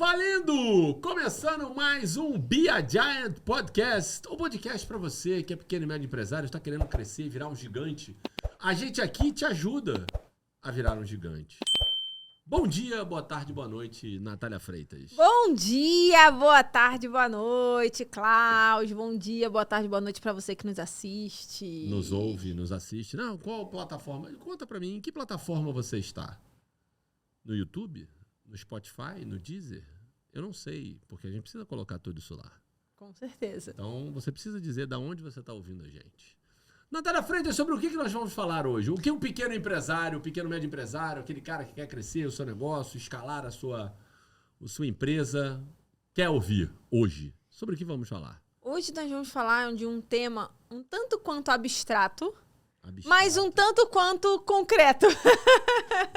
Valendo! Começando mais um Be a Giant Podcast, um podcast para você que é pequeno e médio empresário, está querendo crescer, virar um gigante. A gente aqui te ajuda a virar um gigante. Bom dia, boa tarde, boa noite, Natália Freitas. Bom dia, boa tarde, boa noite, Cláudio. Bom dia, boa tarde, boa noite para você que nos assiste. Nos ouve, nos assiste. Não, qual plataforma? Conta para mim, em que plataforma você está? No YouTube? No Spotify? No Deezer? Eu não sei, porque a gente precisa colocar tudo isso lá. Com certeza. Então, você precisa dizer de onde você está ouvindo a gente. Natália Freitas, sobre o que nós vamos falar hoje? O que um pequeno empresário, o pequeno médio empresário, aquele cara que quer crescer o seu negócio, escalar a sua empresa, quer ouvir hoje? Sobre o que vamos falar? Hoje nós vamos falar de um tema um tanto quanto abstrato. Mas um tanto quanto concreto.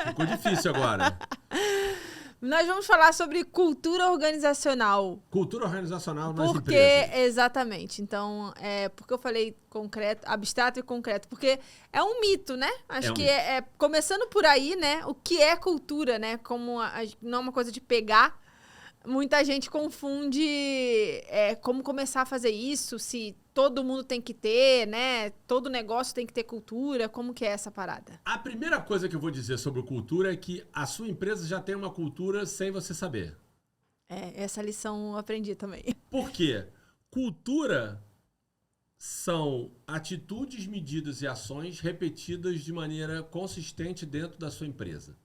Ficou difícil agora. Nós vamos falar sobre cultura organizacional. Cultura organizacional nas empresas. Exatamente. Então, porque eu falei concreto, abstrato e concreto? Porque é um mito, né? Acho que começando por aí, né? O que é cultura, né? Não é uma coisa de pegar. Muita gente confunde como começar a fazer isso, se todo mundo tem que ter, né? Todo negócio tem que ter cultura. Como que é essa parada? A primeira coisa que eu vou dizer sobre cultura é que a sua empresa já tem uma cultura sem você saber. Essa lição eu aprendi também. Por quê? Cultura são atitudes, medidas e ações repetidas de maneira consistente dentro da sua empresa.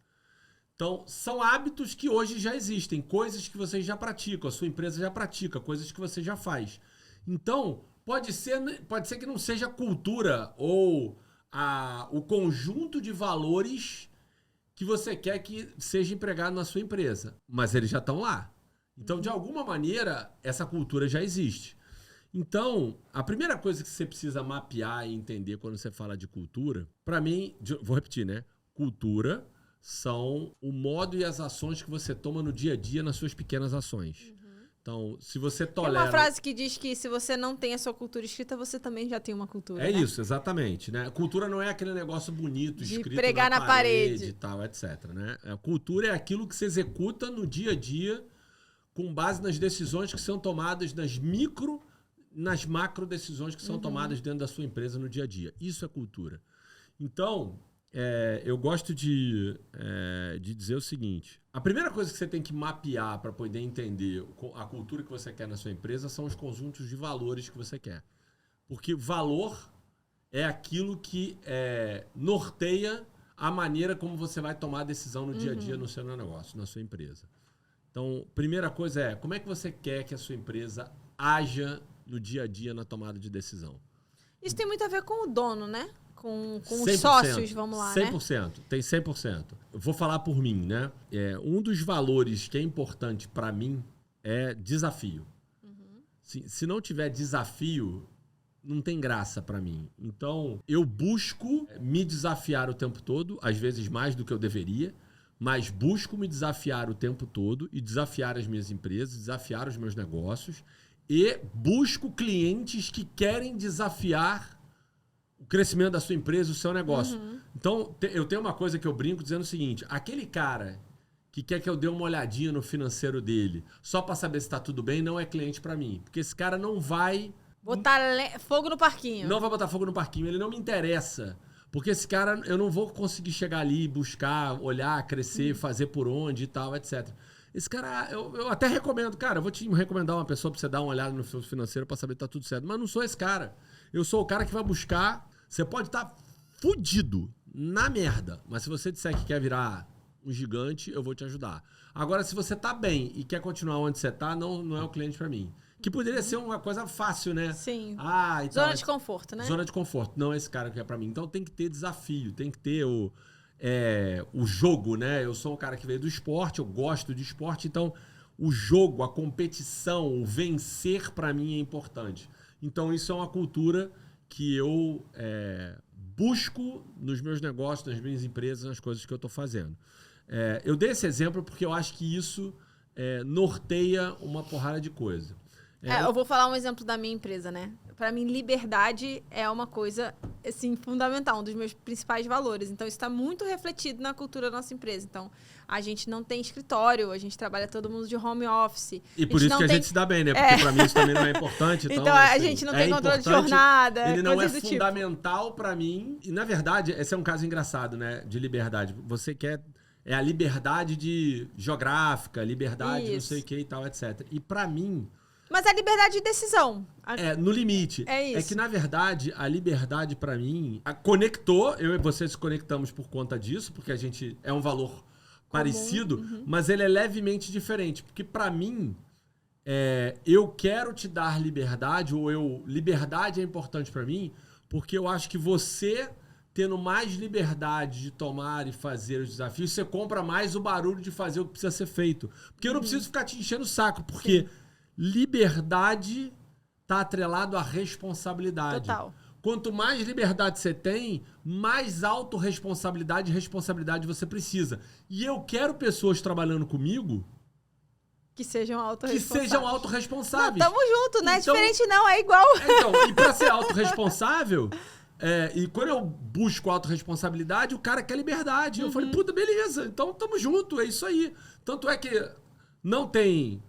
Então, são hábitos que hoje já existem, coisas que vocês já praticam, a sua empresa já pratica, coisas que você já faz. Então, pode ser que não seja cultura ou o conjunto de valores que você quer que seja empregado na sua empresa, mas eles já estão lá. Então, de alguma maneira, essa cultura já existe. Então, a primeira coisa que você precisa mapear e entender quando você fala de cultura, para mim, vou repetir, né? Cultura são o modo e as ações que você toma no dia a dia nas suas pequenas ações. Então, se você tolera... Tem uma frase que diz que se você não tem a sua cultura escrita, você também já tem uma cultura, né? Isso, exatamente, né? Cultura não é aquele negócio bonito, de escrito pregar na parede e tal, etc, né? A cultura é aquilo que você executa no dia a dia com base nas decisões que são tomadas nas macro decisões que são tomadas dentro da sua empresa no dia a dia. Isso é cultura. Então... eu gosto de dizer o seguinte. A primeira coisa que você tem que mapear para poder entender a cultura que você quer na sua empresa são os conjuntos de valores que você quer. Porque valor é aquilo que norteia a maneira como você vai tomar a decisão no dia a dia no seu negócio, na sua empresa. Então, primeira coisa como é que você quer que a sua empresa haja no dia a dia na tomada de decisão? Isso tem muito a ver com o dono, né? Com os 100%, sócios, vamos lá, 100%, né? Tem 100%. Eu vou falar por mim, né? Um dos valores que é importante para mim é desafio. Se não tiver desafio, não tem graça para mim. Então, eu busco me desafiar o tempo todo, às vezes mais do que eu deveria, mas busco me desafiar o tempo todo e desafiar as minhas empresas, desafiar os meus negócios e busco clientes que querem desafiar o crescimento da sua empresa, o seu negócio. Então, eu tenho uma coisa que eu brinco dizendo o seguinte, aquele cara que quer que eu dê uma olhadinha no financeiro dele só para saber se está tudo bem, não é cliente para mim. Porque esse cara não vai... botar fogo no parquinho. Não vai botar fogo no parquinho, ele não me interessa. Porque esse cara, eu não vou conseguir chegar ali, buscar, olhar, crescer, fazer por onde e tal, etc. Esse cara, eu até recomendo, cara, eu vou te recomendar uma pessoa para você dar uma olhada no seu financeiro para saber se tá tudo certo. Mas não sou esse cara. Eu sou o cara que vai buscar... Você pode estar fudido, na merda, mas se você disser que quer virar um gigante, eu vou te ajudar. Agora, se você tá bem e quer continuar onde você tá, não é o cliente para mim. Que poderia ser uma coisa fácil, né? Sim. Então, zona de conforto, né? Zona de conforto. Não é esse cara que é para mim. Então tem que ter desafio, tem que ter o jogo, né? Eu sou um cara que veio do esporte, eu gosto de esporte, então o jogo, a competição, o vencer para mim é importante. Então isso é uma cultura que eu busco nos meus negócios, nas minhas empresas, nas coisas que eu estou fazendo. Eu dei esse exemplo porque eu acho que isso norteia uma porrada de coisa. Eu vou falar um exemplo da minha empresa, né? Para mim, liberdade é uma coisa, assim, fundamental, um dos meus principais valores. Então, isso está muito refletido na cultura da nossa empresa. Então, a gente não tem escritório, a gente trabalha todo mundo de home office. E por isso que a gente se dá bem, né? Porque para mim isso também não é importante. Então a gente não tem controle de jornada. Ele não é fundamental para mim. E, na verdade, esse é um caso engraçado, né? De liberdade. Você quer... É a liberdade geográfica, liberdade de não sei o que e tal, etc. E para mim... Mas a liberdade de decisão. No limite. É isso. É que, na verdade, a liberdade para mim... Conectou, eu e você se conectamos por conta disso, porque a gente é um valor parecido, mas ele é levemente diferente. Porque, para mim, eu quero te dar liberdade, liberdade é importante para mim, porque eu acho que você... tendo mais liberdade de tomar e fazer os desafios, você compra mais o barulho de fazer o que precisa ser feito. Porque eu não preciso ficar te enchendo o saco, porque liberdade tá atrelado à responsabilidade. Total. Quanto mais liberdade você tem, mais autorresponsabilidade e responsabilidade você precisa. E eu quero pessoas trabalhando comigo... Que sejam autorresponsáveis. Não, tamo junto, não é diferente não, é igual. Então, e pra ser autorresponsável... e quando eu busco autorresponsabilidade, o cara quer liberdade. Eu falei, puta, beleza, então tamo junto, é isso aí. Tanto é que não tem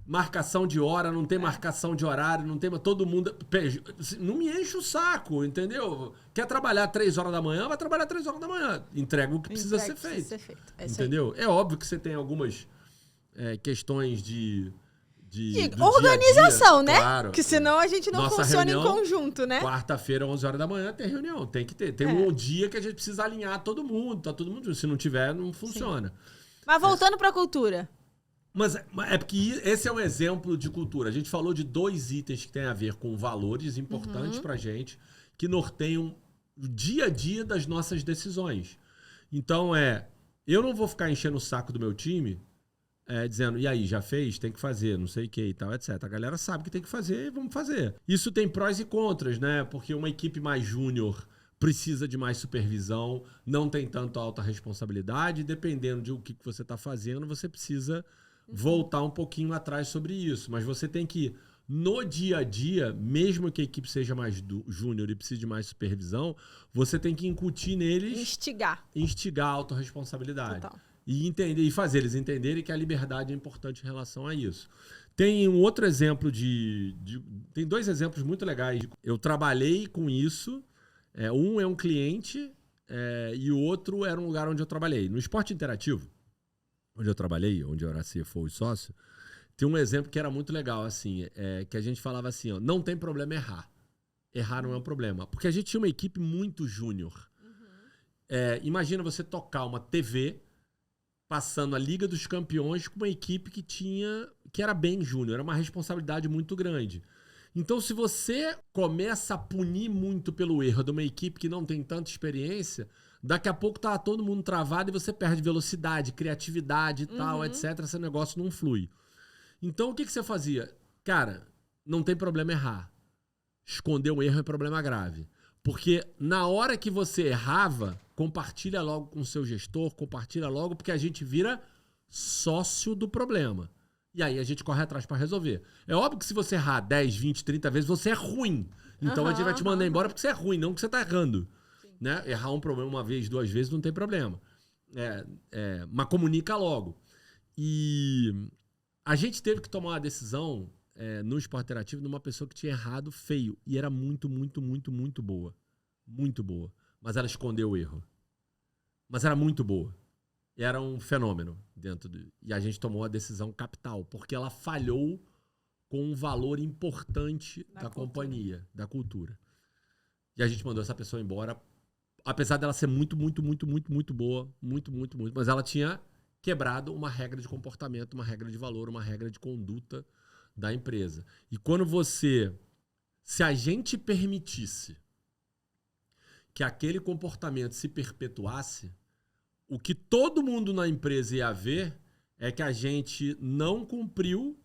marcação de hora, não tem marcação de horário, não tem... Todo mundo... Não me enche o saco, entendeu? Quer trabalhar 3 horas da manhã, vai trabalhar 3 horas da manhã. Entrega o que precisa ser feito. Entendeu? É óbvio que você tem algumas questões de organização, dia, né? Claro. Que senão a gente não funciona em conjunto, né? Quarta-feira, 11 horas da manhã, tem reunião. Tem que ter. Tem um dia que a gente precisa alinhar todo mundo. Tá todo mundo. Se não tiver, não funciona. Sim. Mas voltando pra cultura. Mas é porque esse é um exemplo de cultura. A gente falou de 2 itens que têm a ver com valores importantes pra gente, que norteiam o dia a dia das nossas decisões. Então eu não vou ficar enchendo o saco do meu time dizendo, e aí, já fez? Tem que fazer, não sei o que e tal, etc. A galera sabe que tem que fazer e vamos fazer. Isso tem prós e contras, né? Porque uma equipe mais júnior precisa de mais supervisão, não tem tanto alta responsabilidade, dependendo de o que você está fazendo, você precisa voltar um pouquinho atrás sobre isso. Mas você tem que, no dia a dia, mesmo que a equipe seja mais júnior e precise de mais supervisão, você tem que incutir neles... Instigar a autorresponsabilidade. Total. E entender, e fazer eles entenderem que a liberdade é importante em relação a isso. Tem um outro exemplo tem 2 exemplos muito legais. Eu trabalhei com isso. Um é um cliente e o outro era um lugar onde eu trabalhei. No esporte interativo, onde eu trabalhei, onde eu era CFO e sócio, tem um exemplo que era muito legal, assim, que a gente falava assim, ó, não tem problema errar. Errar não é um problema. Porque a gente tinha uma equipe muito júnior. Imagina você tocar uma TV... passando a Liga dos Campeões com uma equipe que era bem júnior, era uma responsabilidade muito grande. Então, se você começa a punir muito pelo erro de uma equipe que não tem tanta experiência, daqui a pouco tá todo mundo travado e você perde velocidade, criatividade e tal, etc. Esse negócio não flui. Então, o que você fazia? Cara, não tem problema errar. Esconder um erro é problema grave. Porque na hora que você errava, compartilha logo com o seu gestor, compartilha logo, porque a gente vira sócio do problema. E aí a gente corre atrás para resolver. É óbvio que se você errar 10, 20, 30 vezes, você é ruim. Então a gente vai te mandar embora porque você é ruim, não porque você tá errando. Né? Errar um problema 1 vez, 2 vezes, não tem problema. Mas comunica logo. E a gente teve que tomar uma decisão... no esporte interativo, numa pessoa que tinha errado feio. E era muito, muito, muito, muito boa. Muito boa. Mas ela escondeu o erro. Mas era muito boa. E era um fenômeno dentro do... E a gente tomou a decisão capital, porque ela falhou com um valor importante da companhia, da cultura. E a gente mandou essa pessoa embora, apesar dela ser muito, muito, muito, muito, muito boa. Muito, muito, muito. Mas ela tinha quebrado uma regra de comportamento, uma regra de valor, uma regra de conduta da empresa. E quando se a gente permitisse que aquele comportamento se perpetuasse, o que todo mundo na empresa ia ver é que a gente não cumpriu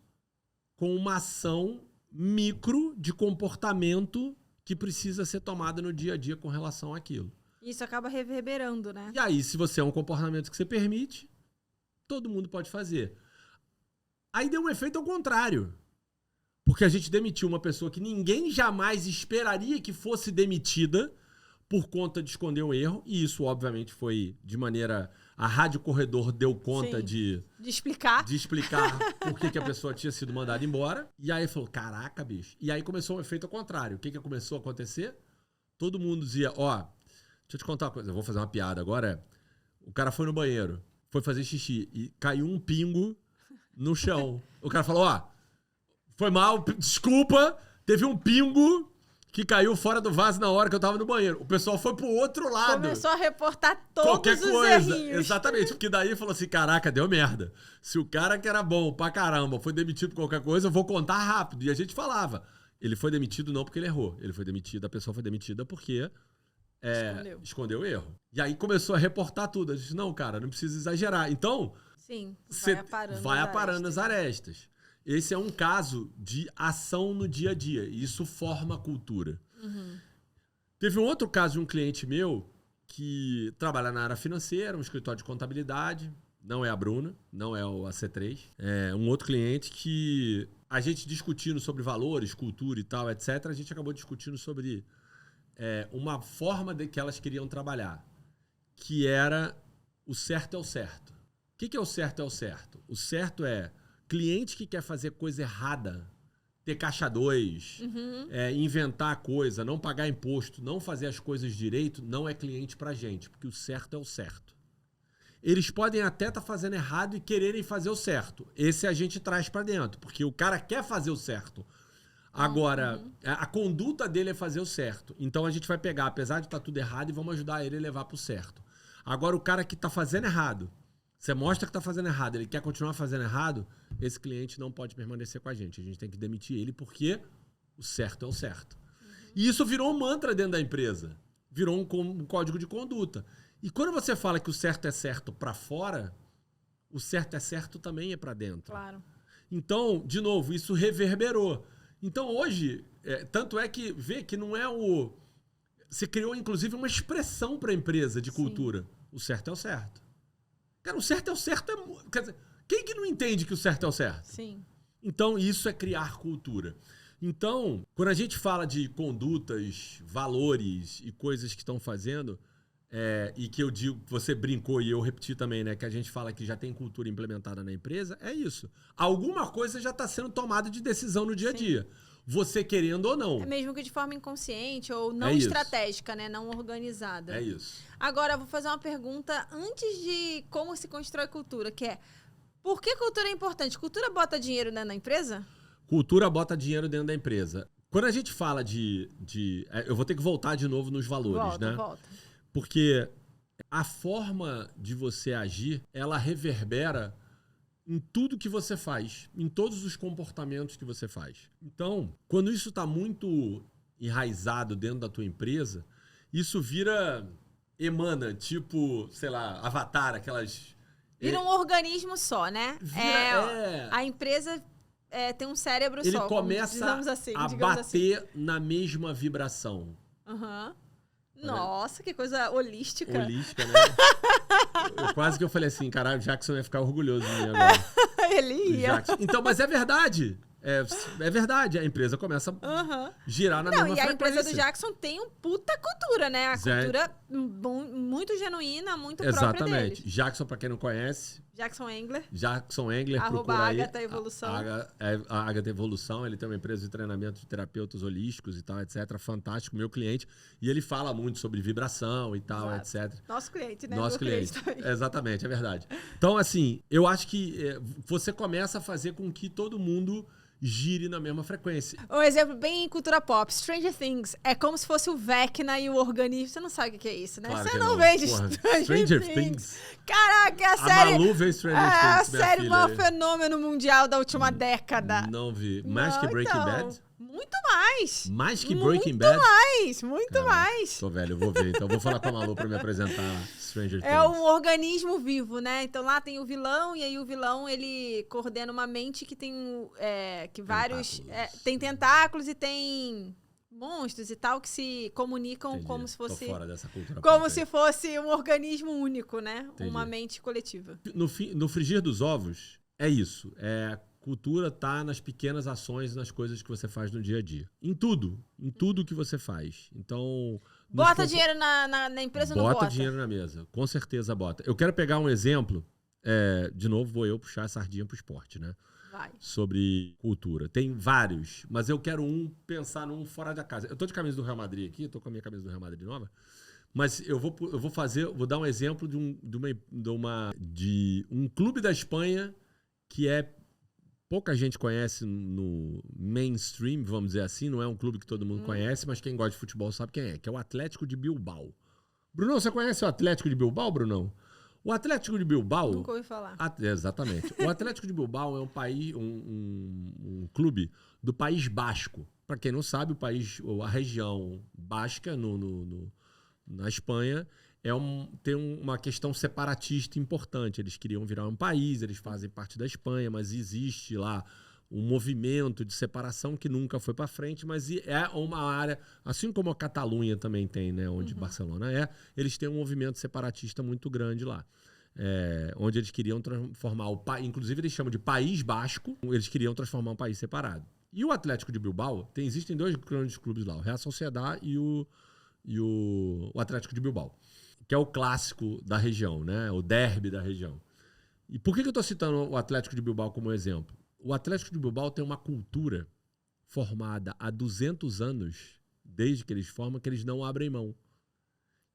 com uma ação micro de comportamento que precisa ser tomada no dia a dia com relação àquilo. Isso acaba reverberando, né? E aí, se você é um comportamento que você permite, todo mundo pode fazer. Aí deu um efeito ao contrário. Porque a gente demitiu uma pessoa que ninguém jamais esperaria que fosse demitida por conta de esconder um erro. E isso, obviamente, foi de maneira... A Rádio Corredor deu conta Sim. de explicar por que a pessoa tinha sido mandada embora. E aí falou, caraca, bicho. E aí começou um efeito ao contrário. O que começou a acontecer? Todo mundo dizia, ó, deixa eu te contar uma coisa. Eu vou fazer uma piada agora. O cara foi no banheiro, foi fazer xixi e caiu um pingo no chão. O cara falou, ó, foi mal, desculpa, teve um pingo que caiu fora do vaso na hora que eu tava no banheiro. O pessoal foi pro outro lado. Começou a reportar todos Qualquer os coisa. errinhos. Exatamente, porque daí falou assim, caraca, deu merda. Se o cara que era bom pra caramba foi demitido por qualquer coisa, eu vou contar rápido. E a gente falava, ele foi demitido não porque ele errou. Ele foi demitido, a pessoa foi demitida porque escondeu o erro. E aí começou a reportar tudo. A gente, não, cara, não precisa exagerar. Então, sim, vai aparando as arestas. Esse é um caso de ação no dia a dia. E isso forma a cultura. Uhum. Teve um outro caso de um cliente meu que trabalha na área financeira, um escritório de contabilidade. Não é a Bruna, não é o AC3. É um outro cliente que a gente discutindo sobre valores, cultura e tal, etc. A gente acabou discutindo sobre uma forma de que elas queriam trabalhar, que era o certo é o certo. O que é o certo é o certo? O certo é cliente que quer fazer coisa errada, ter caixa 2, inventar coisa, não pagar imposto, não fazer as coisas direito, não é cliente pra gente, porque o certo é o certo. Eles podem até estar fazendo errado e quererem fazer o certo. Esse a gente traz pra dentro, porque o cara quer fazer o certo. Agora, a conduta dele é fazer o certo. Então a gente vai pegar, apesar de estar tudo errado, e vamos ajudar ele a levar pro certo. Agora, o cara que tá fazendo errado, você mostra que tá fazendo errado, ele quer continuar fazendo errado, esse cliente não pode permanecer com a gente. A gente tem que demitir ele porque o certo é o certo. E isso virou um mantra dentro da empresa. Virou um código de conduta. E quando você fala que o certo é certo para fora, o certo é certo também é para dentro. Claro. Então, de novo, isso reverberou. Então, hoje, tanto é que vê que não é o... Você criou, inclusive, uma expressão para a empresa de cultura. O certo é o certo. Cara, o certo é o certo. Quer dizer, quem que não entende que o certo é o certo? Sim. Então, isso é criar cultura. Então, quando a gente fala de condutas, valores e coisas que estão fazendo, e que eu digo, você brincou e eu repeti também, né? Que a gente fala que já tem cultura implementada na empresa, é isso. Alguma coisa já está sendo tomada de decisão no dia a dia. Você querendo ou não. É mesmo que de forma inconsciente ou não estratégica, né? Não organizada. É isso. Agora, eu vou fazer uma pergunta antes de como se constrói cultura, que é: por que cultura é importante? Cultura bota dinheiro dentro da empresa? Cultura bota dinheiro dentro da empresa. Quando a gente fala eu vou ter que voltar de novo nos valores, né? Volta. Porque a forma de você agir, ela reverbera em tudo que você faz, em todos os comportamentos que você faz. Então, quando isso está muito enraizado dentro da tua empresa, isso emana, tipo, sei lá, Avatar, aquelas... Vira um organismo só, né? A empresa tem um cérebro ele só. Ele começa a bater na mesma vibração. Aham. Nossa, que coisa holística. Holística, né? Quase que eu falei assim, caralho, o Jackson ia ficar orgulhoso de mim agora. Ele ia. Então, mas é verdade. É verdade. A empresa começa a girar na mesma frequência. E a empresa do Jackson tem um puta cultura, né? A cultura muito genuína, muito própria deles. Exatamente. Jackson, pra quem não conhece... Jackson Engler. Procura aí. Agatha Evolução. A Agatha Evolução, ele tem uma empresa de treinamento de terapeutas holísticos e tal, etc. Fantástico, meu cliente. E ele fala muito sobre vibração e tal, etc. Nosso cliente, né? Nosso cliente. Exatamente, é verdade. Então, assim, eu acho que você começa a fazer com que todo mundo gire na mesma frequência. Um exemplo bem em cultura pop. Stranger Things. É como se fosse o Vecna e o organismo. Você não sabe o que é isso, né? Claro você não vende Stranger Things. Caraca, a série... Malu vê Stranger Things, a série maior fenômeno mundial da última década. Não vi. Mais que Breaking Bad? Muito mais. Mais que Breaking Bad? Muito mais. Tô velho, eu vou ver. Então, vou falar com a Malu pra me apresentar Stranger Things. É um organismo vivo, né? Então, lá tem o vilão, e aí o vilão, ele coordena uma mente que tem vários... tem tentáculos e tem monstros e tal que se comunicam. Entendi. Como se fosse... Tô fora dessa cultura. Como se fosse um organismo único, né? Entendi. Uma mente coletiva. No frigir dos ovos, é isso. Cultura tá nas pequenas ações, nas coisas que você faz no dia a dia. Em tudo que você faz. Então... Bota dinheiro na empresa ou não bota? Bota dinheiro na mesa, com certeza bota. Eu quero pegar um exemplo, de novo vou eu puxar a sardinha pro esporte, né? Vai. Sobre cultura. Tem vários, mas eu quero pensar num fora da casa. Eu tô de camisa do Real Madrid aqui, tô com a minha camisa do Real Madrid nova, mas eu vou dar um exemplo de um clube da Espanha que pouca gente conhece no mainstream, vamos dizer assim, não é um clube que todo mundo conhece, mas quem gosta de futebol sabe quem é, que é o Atlético de Bilbao. Brunão, você conhece o Atlético de Bilbao, Brunão? O Atlético de Bilbao... Nunca ouvi falar. Exatamente. O Atlético de Bilbao é um clube do País Basco. Para quem não sabe, a região basca na Espanha tem uma questão separatista importante. Eles queriam virar um país, eles fazem parte da Espanha, mas existe lá um movimento de separação que nunca foi para frente, mas é uma área, assim como a Catalunha também tem, né, onde Barcelona eles têm um movimento separatista muito grande lá. Onde eles queriam transformar inclusive eles chamam de País Basco, eles queriam transformar um país separado. E o Atlético de Bilbao, existem 2 grandes clubes lá, o Real Sociedad e o Atlético de Bilbao, que é o clássico da região, né? O derby da região. E por que eu estou citando o Atlético de Bilbao como exemplo? O Atlético de Bilbao tem uma cultura formada há 200 anos, desde que eles formam, que eles não abrem mão.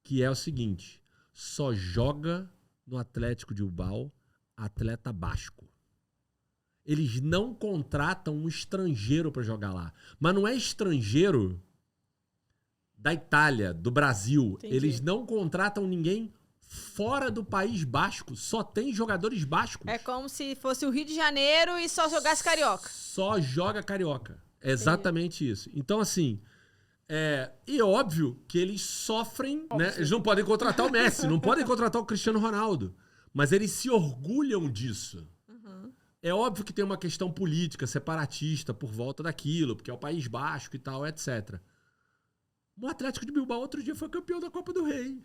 Que é o seguinte, só joga no Atlético de Bilbao atleta basco. Eles não contratam um estrangeiro para jogar lá. Mas não é estrangeiro da Itália, do Brasil. Entendi. Eles não contratam ninguém fora do País Basco. Só tem jogadores bascos. É como se fosse o Rio de Janeiro e só jogasse carioca. Só joga carioca. É exatamente isso. Então, assim... E óbvio que eles sofrem, né? Eles não podem contratar o Messi, não podem contratar o Cristiano Ronaldo. Mas eles se orgulham disso. É óbvio que tem uma questão política, separatista, por volta daquilo, porque é o País Basco e tal, etc. O Atlético de Bilbao outro dia foi campeão da Copa do Rei.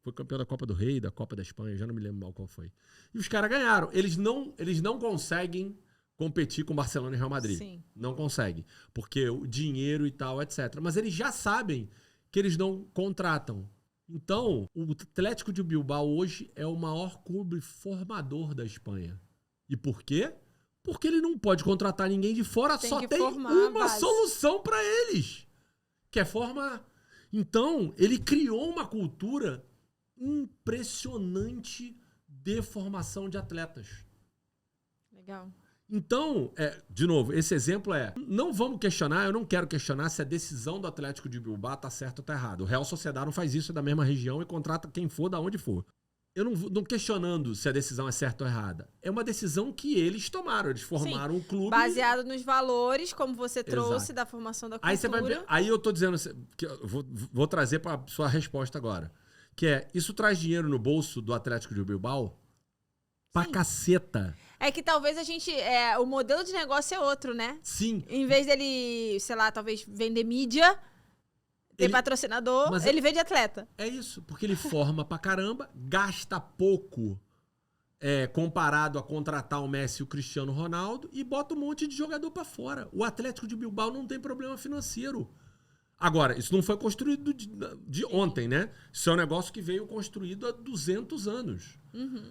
Foi campeão da Copa do Rei, da Copa da Espanha, já não me lembro mal qual foi. E os caras ganharam. Eles não conseguem competir com Barcelona e Real Madrid. Sim. Não conseguem. Porque o dinheiro e tal, etc. Mas eles já sabem que eles não contratam. Então, o Atlético de Bilbao hoje é o maior clube formador da Espanha. E por quê? Porque ele não pode contratar ninguém de fora, só tem uma solução para eles, que é formar. Então, ele criou uma cultura impressionante de formação de atletas. Legal. Então, de novo, esse exemplo não vamos questionar, eu não quero questionar se a decisão do Atlético de Bilbao tá certa ou tá errada. O Real Sociedad não faz isso, é da mesma região e contrata quem for, da onde for. Eu não questionando se a decisão é certa ou errada. É uma decisão que eles tomaram, eles formaram um clube... Baseado nos valores, como você trouxe, da formação da cultura. Aí eu tô dizendo, que eu vou trazer para sua resposta agora, que isso traz dinheiro no bolso do Atlético de Bilbao? Pra caceta. É que talvez o modelo de negócio é outro, né? Sim. Em vez dele, sei lá, talvez vender mídia, ter patrocinador, ele vende atleta. É isso, porque ele forma pra caramba, gasta pouco comparado a contratar o Messi e o Cristiano Ronaldo e bota um monte de jogador pra fora. O Atlético de Bilbao não tem problema financeiro. Agora, isso não foi construído de ontem, né? Isso é um negócio que veio construído há 200 anos.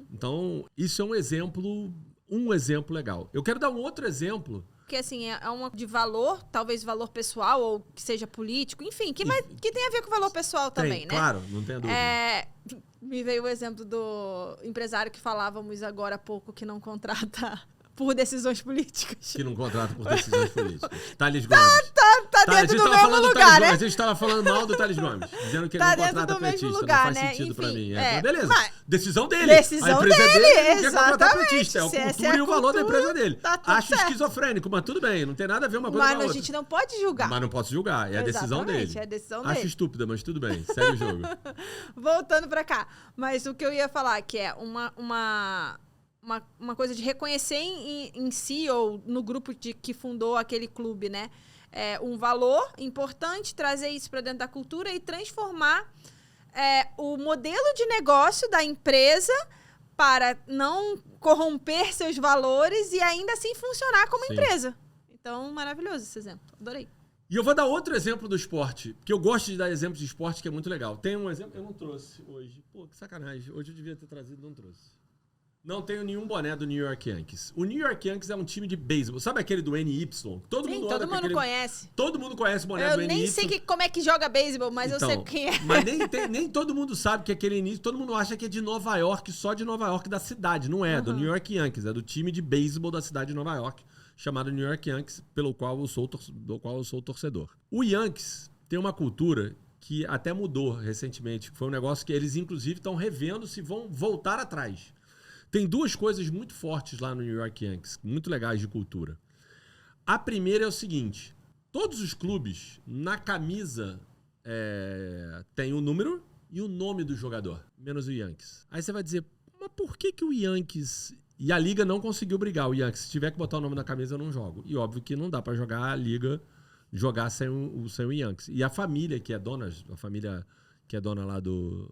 Então, isso é um exemplo legal. Eu quero dar um outro exemplo. Porque, assim, é uma de valor, talvez valor pessoal, ou que seja político, enfim, que tem a ver com valor pessoal também, né? Claro, não tenha dúvida. Me veio o exemplo do empresário que falávamos agora há pouco, que não contrata por decisões políticas. Que não contrata por decisões políticas. Thales Gomes. Tá dentro do mesmo lugar, né? A gente estava falando mal do Thales Gomes, dizendo que ele não contrata petista. Lugar, não faz sentido pra mim. Mas beleza, decisão dele. Decisão a empresa dele exatamente. Quer contratar petista. É a cultura e o valor da empresa dele. Tá Acho certo. Esquizofrênico, mas tudo bem. Não tem nada a ver uma coisa com a outra. Mas a gente não pode julgar. Mas não posso julgar. É a decisão dele. É a decisão Acho dele. estúpida, mas tudo bem. Segue o jogo. Voltando pra cá. Mas o que eu ia falar, que é uma coisa de reconhecer em si, ou no grupo que fundou aquele clube, né? Um valor importante, trazer isso para dentro da cultura e transformar o modelo de negócio da empresa para não corromper seus valores e ainda assim funcionar como empresa. Então, maravilhoso esse exemplo. Adorei. E eu vou dar outro exemplo do esporte, porque eu gosto de dar exemplos de esporte que é muito legal. Tem um exemplo, eu não trouxe hoje. Pô, que sacanagem. Hoje eu devia ter trazido, não trouxe. Não tenho nenhum boné do New York Yankees. O New York Yankees é um time de beisebol. Sabe aquele do NY? Todo mundo conhece. Todo mundo conhece o boné do NY. Eu nem sei como é que joga beisebol, mas então, eu sei quem é. Mas nem todo mundo sabe que aquele início. Todo mundo acha que é de Nova York, só de Nova York, da cidade. Não é, do New York Yankees. É do time de beisebol da cidade de Nova York, chamado New York Yankees, do qual eu sou torcedor. O Yankees tem uma cultura que até mudou recentemente. Foi um negócio que eles, inclusive, estão revendo se vão voltar atrás. Tem duas coisas muito fortes lá no New York Yankees, muito legais de cultura. A primeira é o seguinte: todos os clubes, na camisa, tem o número e o nome do jogador, menos o Yankees. Aí você vai dizer, mas por que o Yankees... E a liga não conseguiu brigar. O Yankees, se tiver que botar o nome na camisa, eu não jogo. E óbvio que não dá pra jogar a liga, jogar sem o Yankees. E a família que é dona, lá do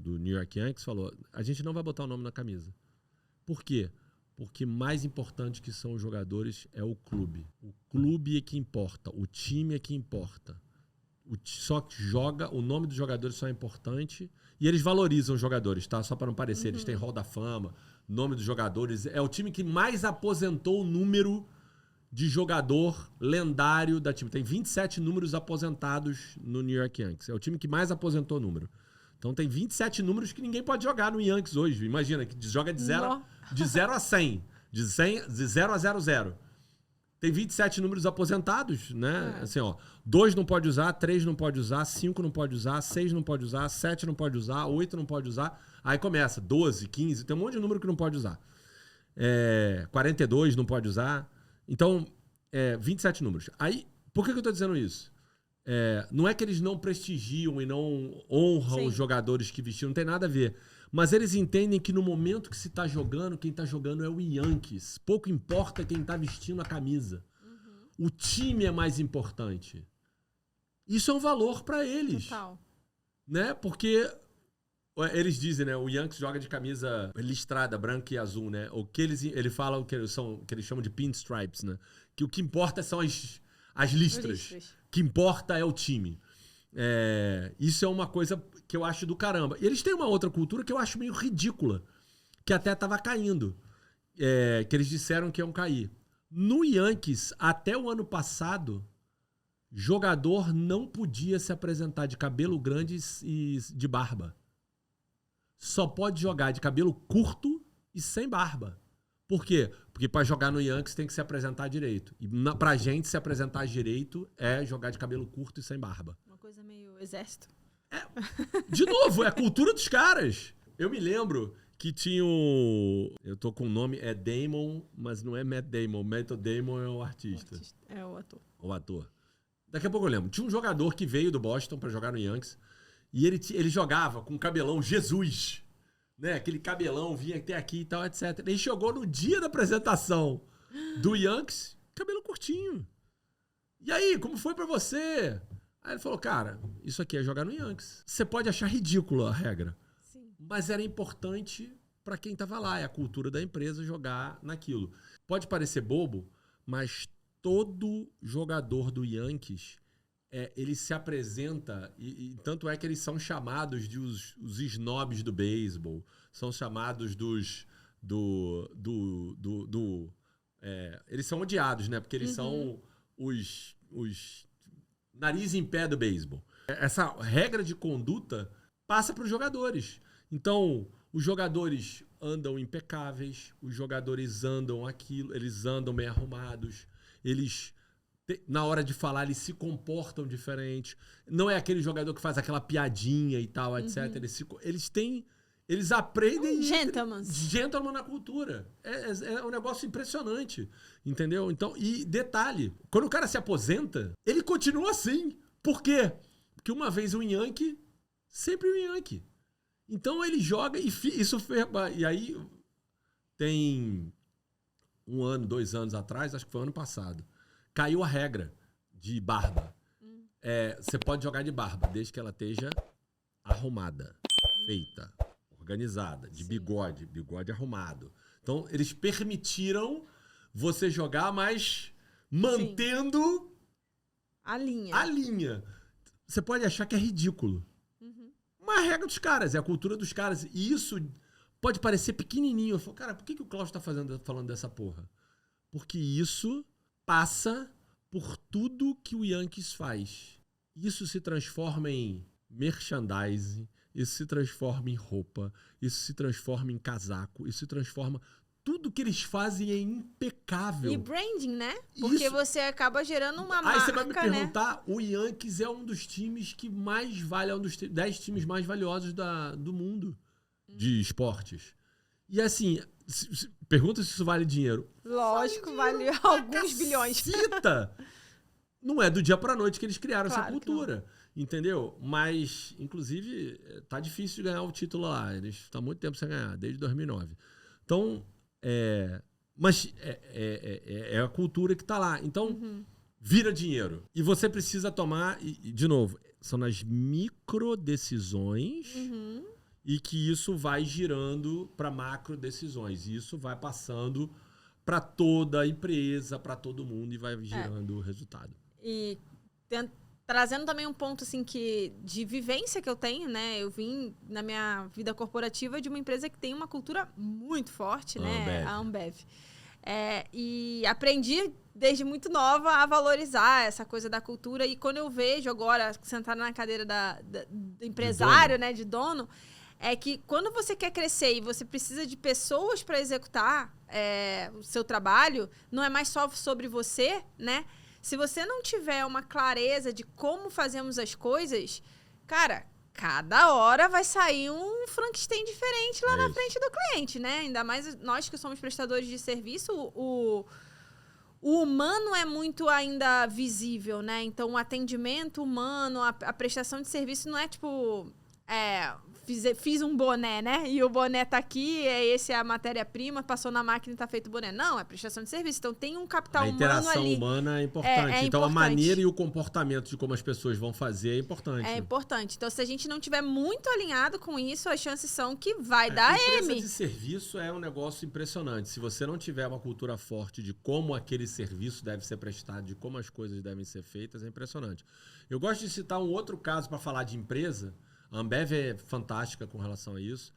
New York Yankees, falou, a gente não vai botar o nome na camisa. Por quê? Porque mais importante que são os jogadores é o clube. O clube é que importa, o time é que importa. Só que o nome dos jogadores só é importante. E eles valorizam os jogadores, tá? Só para não parecer, eles têm Hall da Fama, nome dos jogadores. É o time que mais aposentou o número de jogador lendário da time. Tem 27 números aposentados no New York Yankees. É o time que mais aposentou o número. Então tem 27 números que ninguém pode jogar no Yankees hoje. Imagina, que joga de 0 a 100. De 0 a 00. Tem 27 números aposentados, né? Assim, ó. 2 não pode usar, 3 não pode usar, 5 não pode usar, 6 não pode usar, 7 não pode usar, 8 não pode usar. Aí começa, 12, 15, tem um monte de número que não pode usar. 42 não pode usar. Então, 27 números. Aí, por que eu tô dizendo isso? Não é que eles não prestigiam e não honram os jogadores que vestiram, não tem nada a ver. Mas eles entendem que no momento que se tá jogando, quem tá jogando é o Yankees. Pouco importa quem tá vestindo a camisa. O time é mais importante. Isso é um valor para eles. Total. Né? Porque eles dizem, né? O Yankees joga de camisa listrada, branca e azul, né? O que eles falam que eles chamam de pinstripes, né? Que o que importa são as listras. O que importa é o time. Isso é uma coisa que eu acho do caramba. E eles têm uma outra cultura que eu acho meio ridícula, que até estava caindo. Que eles disseram que iam cair. No Yankees, até o ano passado, jogador não podia se apresentar de cabelo grande e de barba. Só pode jogar de cabelo curto e sem barba. Por quê? Porque para jogar no Yankees tem que se apresentar direito. E pra gente se apresentar direito é jogar de cabelo curto e sem barba. Uma coisa meio exército. De novo, é a cultura dos caras. Eu me lembro que tinha eu tô com o nome, Damon, mas não é Matt Damon. Matt Damon é o artista. É o ator. O ator. Daqui a pouco eu lembro. Tinha um jogador que veio do Boston pra jogar no Yankees e ele jogava com cabelão Jesus. Né? Aquele cabelão vinha até aqui e tal, etc. Ele chegou no dia da apresentação do Yankees, cabelo curtinho. E aí, como foi pra você? Aí ele falou, cara, isso aqui é jogar no Yankees. Você pode achar ridícula a regra. Sim. Mas era importante pra quem tava lá. É a cultura da empresa jogar naquilo. Pode parecer bobo, mas todo jogador do Yankees, ele se apresenta, e tanto é que eles são chamados de os snobs do beisebol, são chamados eles são odiados, né? Porque eles são os nariz em pé do beisebol. Essa regra de conduta passa para os jogadores. Então, os jogadores andam impecáveis, os jogadores andam eles andam bem arrumados, eles, na hora de falar, eles se comportam diferente. Não é aquele jogador que faz aquela piadinha e tal, etc. Eles aprendem... Gentleman na cultura. É um negócio impressionante, entendeu? Então, e detalhe, quando o cara se aposenta, ele continua assim. Por quê? Porque uma vez um Yankee, sempre um Yankee. Então ele joga e aí tem 1 ano, 2 anos atrás, acho que foi ano passado, caiu a regra de barba. Você pode jogar de barba, desde que ela esteja arrumada, feita, organizada, de bigode arrumado. Então, eles permitiram você jogar, mas mantendo a linha. Você pode achar que é ridículo. Mas é a regra dos caras, é a cultura dos caras. E isso pode parecer pequenininho. Eu falo, cara, por que o Klaus tá falando dessa porra? Porque isso passa por tudo que o Yankees faz. Isso se transforma em merchandising, isso se transforma em roupa, isso se transforma em casaco, isso se transforma... Tudo que eles fazem é impecável. E branding, né? Porque você acaba gerando uma marca, aí você vai me perguntar, né? O Yankees é um dos times que mais vale, é um dos 10 times mais valiosos do mundo de esportes. E assim, pergunta se isso vale dinheiro. Lógico, vale alguns bilhões. Não é do dia pra noite que eles criaram Claro essa cultura. Entendeu? Mas, inclusive, tá difícil de ganhar o título lá. Eles estão há muito tempo sem ganhar, desde 2009. Então, mas é a cultura que tá lá. Então, vira dinheiro. E você precisa tomar, e de novo, são nas micro decisões e que isso vai girando para macro decisões. E isso vai passando para toda a empresa, para todo mundo e vai gerando o resultado. E trazendo também um ponto assim de vivência que eu tenho, né? Eu vim na minha vida corporativa de uma empresa que tem uma cultura muito forte, né? A Ambev. E aprendi desde muito nova a valorizar essa coisa da cultura. E quando eu vejo agora, sentada na cadeira do empresário, né? De dono, é que quando você quer crescer e você precisa de pessoas para executar o seu trabalho, não é mais só sobre você, né? Se você não tiver uma clareza de como fazemos as coisas, cara, cada hora vai sair um Frankenstein diferente lá na frente do cliente, né? Ainda mais nós que somos prestadores de serviço, o humano é muito ainda visível, né? Então, o atendimento humano, a prestação de serviço não é tipo... Fiz um boné, né? E o boné tá aqui, essa é a matéria-prima, passou na máquina e tá feito o boné. Não, é prestação de serviço. Então tem um capital humano ali. A interação humana é importante. Então a maneira e o comportamento de como as pessoas vão fazer é importante. É importante. Então se a gente não tiver muito alinhado com isso, as chances são que vai dar M. A empresa de serviço é um negócio impressionante. Se você não tiver uma cultura forte de como aquele serviço deve ser prestado, de como as coisas devem ser feitas, é impressionante. Eu gosto de citar um outro caso para falar de empresa. A Ambev é fantástica com relação a isso.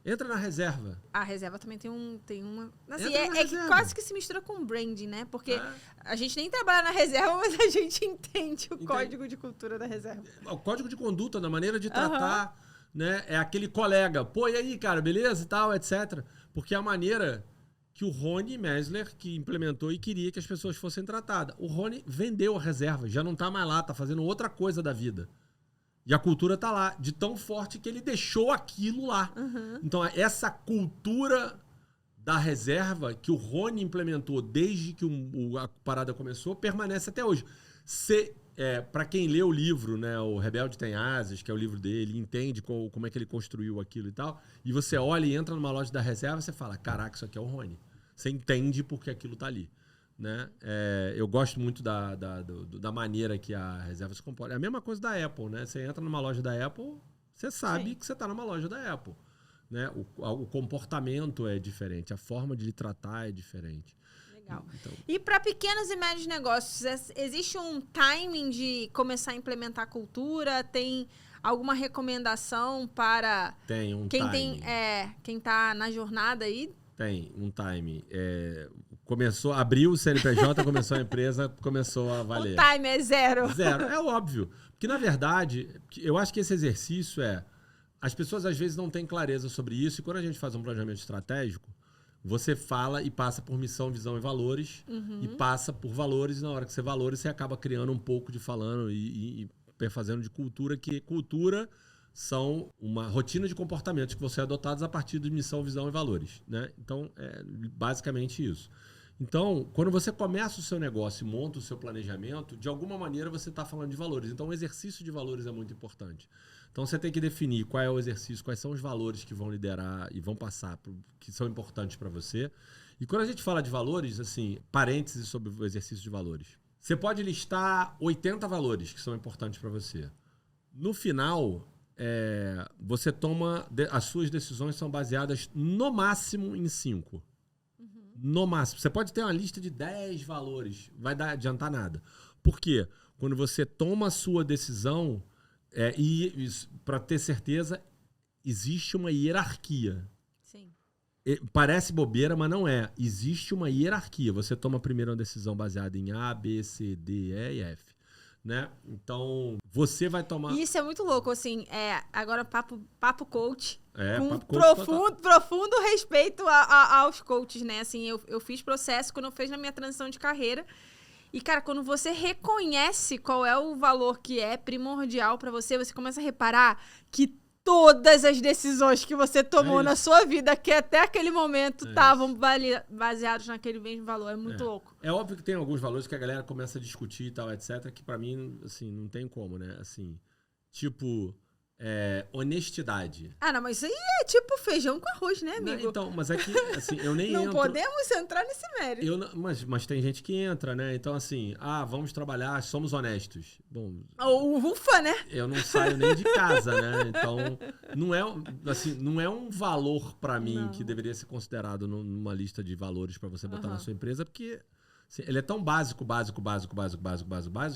Entra na reserva. A reserva também tem uma... Assim, que quase que se mistura com branding, né? Porque a gente nem trabalha na reserva, mas a gente entende o código de cultura da reserva. O código de conduta, na maneira de tratar, né? É aquele colega. Pô, e aí, cara, beleza e tal, etc. Porque é a maneira que o Rony Mesler, que implementou e queria que as pessoas fossem tratadas. O Rony vendeu a reserva, já não tá mais lá, tá fazendo outra coisa da vida. E a cultura tá lá, de tão forte que ele deixou aquilo lá. Então, essa cultura da reserva que o Rony implementou desde que a parada começou, permanece até hoje. Para quem lê o livro, né, o Rebelde Tem Asas, que é o livro dele, entende como é que ele construiu aquilo e tal, e você olha e entra numa loja da reserva, você fala, caraca, isso aqui é o Rony. Você entende porque aquilo tá ali. Né? Eu gosto muito da maneira que a reserva se comporta. É a mesma coisa da Apple, né? Você entra numa loja da Apple, você sabe que você está numa loja da Apple. Né? O comportamento é diferente, a forma de lhe tratar é diferente. Legal. Então... E para pequenos e médios negócios, existe um timing de começar a implementar a cultura? Tem alguma recomendação para quem está na jornada aí? Tem um time. Abriu o CNPJ, começou a empresa, começou a valer. O time é zero. Zero, é óbvio. Porque, na verdade, eu acho que esse exercício as pessoas, às vezes, não têm clareza sobre isso. E quando a gente faz um planejamento estratégico, você fala e passa por missão, visão e valores. E passa por valores. E na hora que você valores, você acaba criando um pouco de falando e fazendo de cultura, que cultura... são uma rotina de comportamentos que vão ser adotados a partir de missão, visão e valores. Né? Então, é basicamente isso. Então, quando você começa o seu negócio e monta o seu planejamento, de alguma maneira você está falando de valores. Então, o exercício de valores é muito importante. Então, você tem que definir qual é o exercício, quais são os valores que vão liderar e vão passar, que são importantes para você. E quando a gente fala de valores, assim, parênteses sobre o exercício de valores. Você pode listar 80 valores que são importantes para você. No final... você toma... As suas decisões são baseadas no máximo em 5. No máximo. Você pode ter uma lista de 10 valores. Vai adiantar nada. Por quê? Quando você toma a sua decisão, para ter certeza, existe uma hierarquia. Sim. Parece bobeira, mas não é. Existe uma hierarquia. Você toma primeiro uma decisão baseada em A, B, C, D, E e F. Né? Então, você vai tomar... E isso é muito louco, assim. Agora, papo coach. Com papo coach profundo respeito aos coaches, né? Assim, eu fiz processo quando eu fiz na minha transição de carreira. E, cara, quando você reconhece qual é o valor que é primordial pra você, você começa a reparar que todas as decisões que você tomou na sua vida, que até aquele momento estavam baseados naquele mesmo valor. É muito louco. É óbvio que tem alguns valores que a galera começa a discutir e tal, etc., que pra mim, assim, não tem como, né? Assim, tipo... honestidade. Ah, não, mas isso aí é tipo feijão com arroz, né, amigo? Não, então, mas é que, assim, eu nem não entro... podemos entrar nesse mérito. Mas tem gente que entra, né? Então, assim, vamos trabalhar, somos honestos. Bom... Ufa, né? Eu não saio nem de casa, né? Então, não é um valor pra mim que deveria ser considerado numa lista de valores pra você botar na sua empresa, porque assim, ele é tão básico,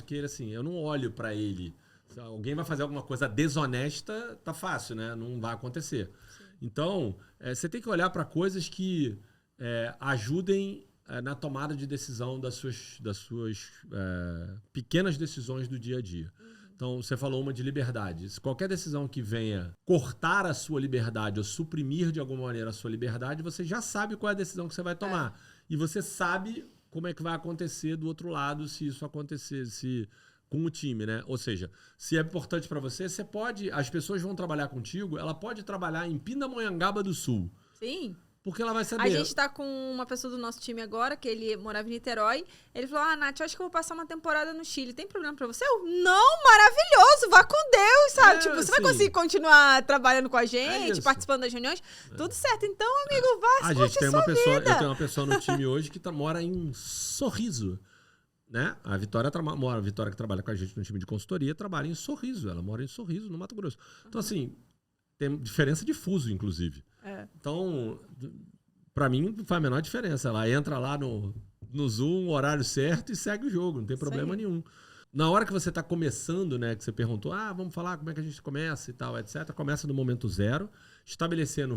que ele, assim, eu não olho pra ele... Se alguém vai fazer alguma coisa desonesta, tá fácil, né? Não vai acontecer. Sim. Então, você tem que olhar para coisas que ajudem na tomada de decisão das suas pequenas decisões do dia a dia. Então, você falou uma de liberdade. Se qualquer decisão que venha cortar a sua liberdade ou suprimir de alguma maneira a sua liberdade, você já sabe qual é a decisão que você vai tomar. E você sabe como é que vai acontecer do outro lado se isso acontecer, com o time, né? Ou seja, se é importante para você, você pode... As pessoas vão trabalhar contigo, ela pode trabalhar em Pindamonhangaba do Sul. Sim. Porque ela vai saber... A gente tá com uma pessoa do nosso time agora, que ele morava em Niterói. Ele falou, Nath, eu acho que eu vou passar uma temporada no Chile. Tem problema pra você? Eu, não, maravilhoso, vá com Deus, sabe? Tipo, você vai conseguir continuar trabalhando com a gente, participando das reuniões. Tudo certo. Então, amigo, vá, curte sua vida. Eu tenho uma pessoa no time hoje que mora em Sorriso. Né? A Vitória que trabalha com a gente no time de consultoria trabalha em Sorriso. Ela mora em Sorriso, no Mato Grosso. Então, assim, tem diferença de fuso, inclusive. Então, pra mim, não faz a menor diferença. Ela entra lá no Zoom, horário certo e segue o jogo. Não tem problema nenhum. Na hora que você tá começando, né? Que você perguntou, vamos falar como é que a gente começa e tal, etc. Começa no momento zero, estabelecendo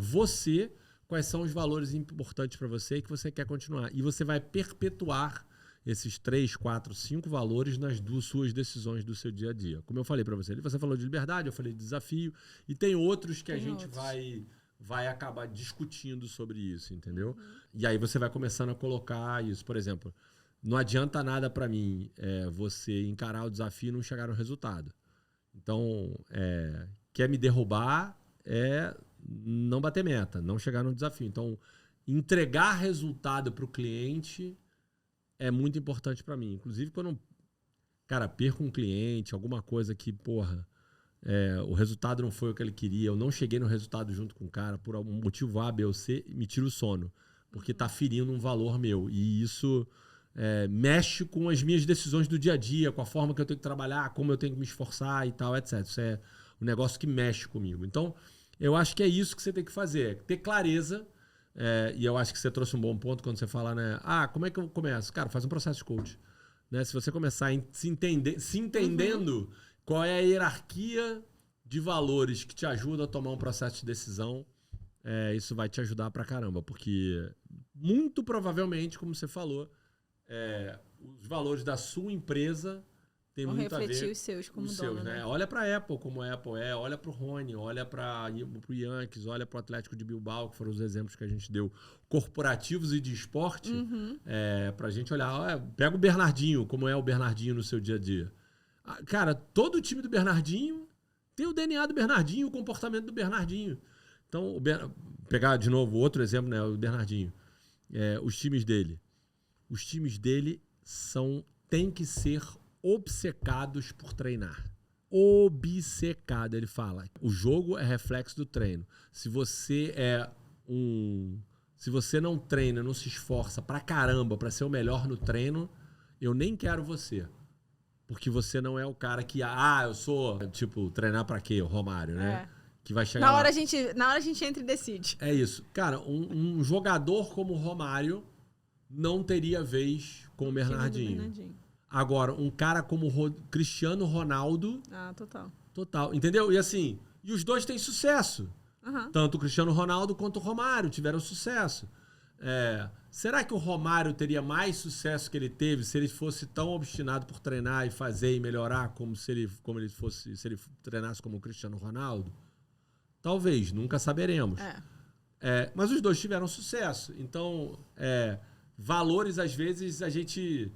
quais são os valores importantes para você e que você quer continuar. E você vai perpetuar esses 3, 4, 5 valores nas suas decisões do seu dia a dia. Como eu falei para você. Você falou de liberdade, eu falei de desafio. E tem outros que a gente vai acabar discutindo sobre isso, entendeu? E aí você vai começando a colocar isso. Por exemplo, não adianta nada para mim você encarar o desafio e não chegar no resultado. Então, quer me derrubar não bater meta, não chegar no desafio. Então, entregar resultado para o cliente... é muito importante para mim. Inclusive, quando perco um cliente, alguma coisa que, o resultado não foi o que ele queria, eu não cheguei no resultado junto com o cara, por algum motivo A, B ou C, me tira o sono. Porque tá ferindo um valor meu. E isso mexe com as minhas decisões do dia a dia, com a forma que eu tenho que trabalhar, como eu tenho que me esforçar e tal, etc. Isso é um negócio que mexe comigo. Então, eu acho que é isso que você tem que fazer. Ter clareza. E eu acho que você trouxe um bom ponto quando você fala, né? Como é que eu começo? Cara, faz um processo de coach. Né? Se você começar se entendendo qual é a hierarquia de valores que te ajuda a tomar um processo de decisão, isso vai te ajudar pra caramba. Porque muito provavelmente, como você falou, os valores da sua empresa tem vão muito a ver refletir os seus como dono, né? Olha para a Apple como a Apple olha para o Rony, olha para o Yankees, olha para o Atlético de Bilbao, que foram os exemplos que a gente deu, corporativos e de esporte, para a gente olhar. Pega o Bernardinho, como é o Bernardinho no seu dia a dia. Cara, todo o time do Bernardinho tem o DNA do Bernardinho, o comportamento do Bernardinho. Então, pegar de novo outro exemplo, né? O Bernardinho. Os times dele têm que ser obcecados por treinar. Obcecado, ele fala. O jogo é reflexo do treino. Se você não treina, não se esforça pra caramba pra ser o melhor no treino, eu nem quero você. Porque você não é o cara que, eu sou, tipo, treinar pra quê? O Romário, né? Que vai chegar na lá. hora a gente entra e decide. É isso. Cara, um jogador como o Romário não teria vez com o Bernardinho. Agora, um cara como Cristiano Ronaldo... Total. Entendeu? E assim, e os dois têm sucesso. Tanto o Cristiano Ronaldo quanto o Romário tiveram sucesso. Será que o Romário teria mais sucesso que ele teve se ele fosse tão obstinado por treinar e fazer e melhorar se ele treinasse como o Cristiano Ronaldo? Talvez, nunca saberemos. Mas os dois tiveram sucesso. Então, valores, às vezes, a gente...